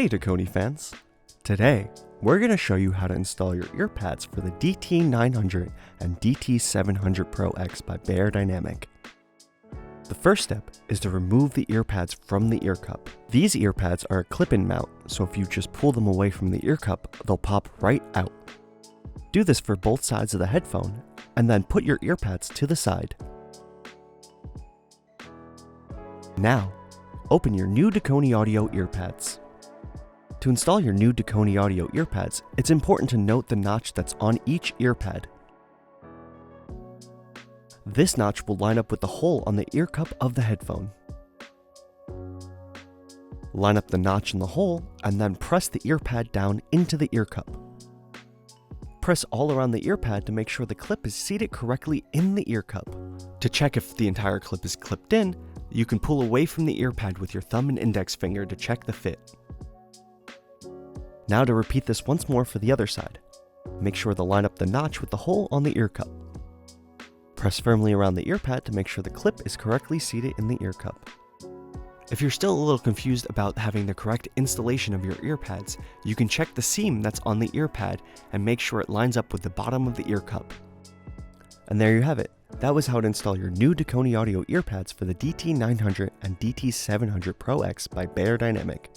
Hey Dekoni fans! Today, we're going to show you how to install your earpads for the DT900 and DT700 Pro X by Beyerdynamic. The first step is to remove the earpads from the ear cup. These earpads are a clip-in mount, so if you just pull them away from the ear cup, they'll pop right out. Do this for both sides of the headphone, and then put your earpads to the side. Now, open your new Dekoni Audio earpads. To install your new Dekoni Audio earpads, it's important to note the notch that's on each earpad. This notch will line up with the hole on the ear cup of the headphone. Line up the notch in the hole and then press the earpad down into the ear cup. Press all around the earpad to make sure the clip is seated correctly in the ear cup. To check if the entire clip is clipped in, you can pull away from the earpad with your thumb and index finger to check the fit. Now to repeat this once more for the other side. Make sure to line up the notch with the hole on the ear cup. Press firmly around the earpad to make sure the clip is correctly seated in the ear cup. If you're still a little confused about having the correct installation of your earpads, you can check the seam that's on the earpad and make sure it lines up with the bottom of the ear cup. And there you have it. That was how to install your new Dekoni Audio earpads for the DT900 and DT700 Pro X by Beyerdynamic.